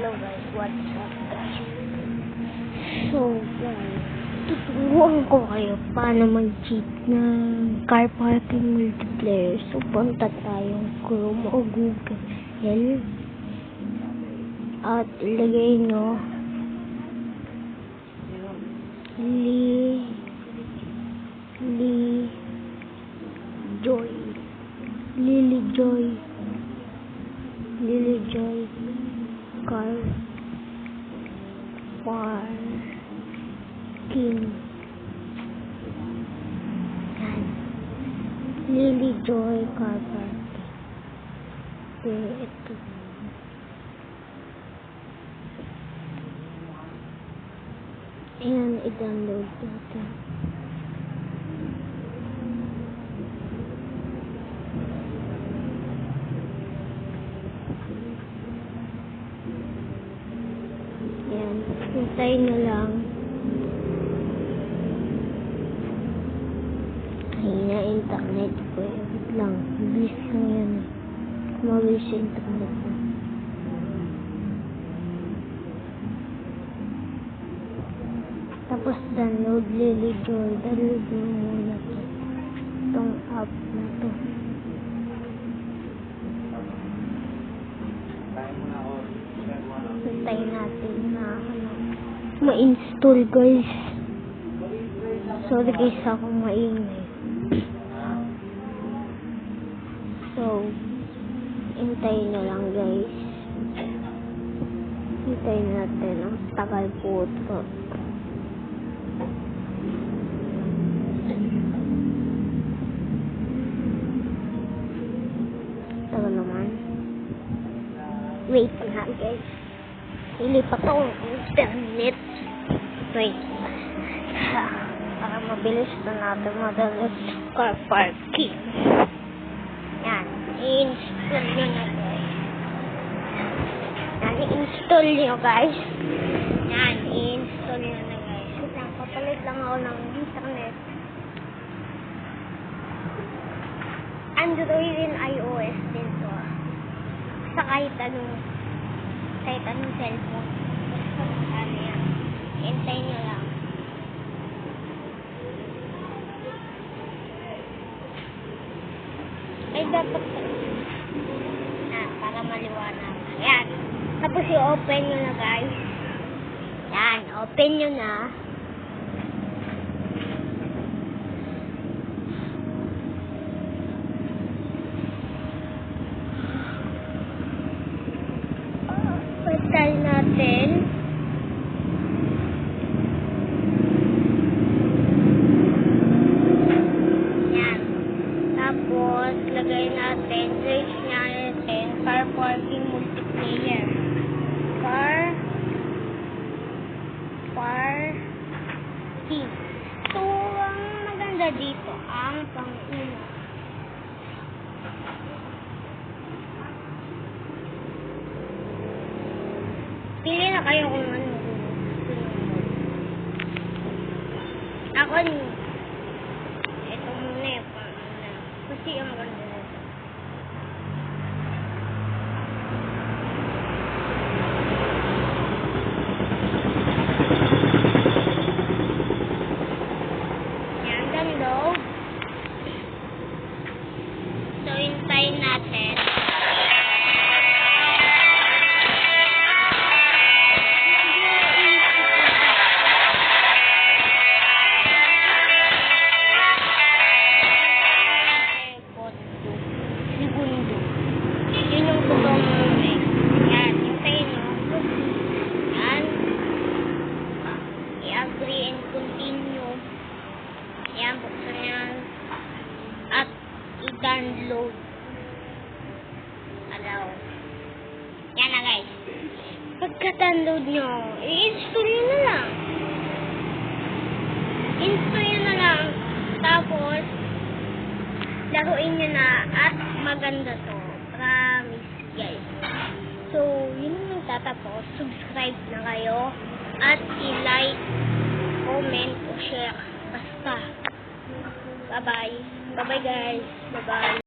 Hello guys, what's up guys? So guys, tuturuan ko kayo paano mag-cheat ng car parking multiplayer. So punta tayong Chrome o Google at ilagay nyo Lily Joy car parking. Yan. Lily Joy car parking. Okay, ito. Ayan, i-download natin. Ayan, hintayin nyo lang. Hina internet ko eh. Wait lang. Bilis lang yan eh. Mabilis yung internet ko. Tapos download Lily Joy. Download mo muna to. Itong app na to. Hintayin natin na ma-install guys. Sorry guys ako maingay. So, hintayin na lang guys. Hintayin natin. Ang tagal po ito. Tagal naman. Wait nga guys. Ilipat ako ng internet. Wait. Para mabilis na natin madalas car parking. Yan. I-install nyo na guys. Yan. I-install nyo guys. Yan. I-install nyo na guys. Papalit lang ako ng internet. Android and iOS din to. Sa kahit anong cellphone. Basta ano yan. Hintayin nyo lang. Ay, dapat para maliwanag. Yan. Tapos i-open nyo na guys. Yan. Open nyo na. Pagtay natin. Yan. Tapos, lagay natin, search natin, car parking multiplayer. Car parking. So, ang maganda dito, ang pang-una. Pili na kayo kung ano gusto nyo. Ako, ito muna yung pang-una. Kasi yung maganda nito. Yan, download. So, hintayin natin. Yun yung totoong moment. Yan, hintayin nyo. Yan. I-agree and continue. Yan, buksan yan. At i-download. Allow. Yan na guys. Pagka-download nyo, i-install nyo na lang. Install nyo na lang. Tapos, laruin nyo na at maganda to. Promise guys. So, yun yung tatapos. Subscribe na kayo at i-like, comment o share. Basta. Bye-bye. Bye-bye guys. Bye-bye.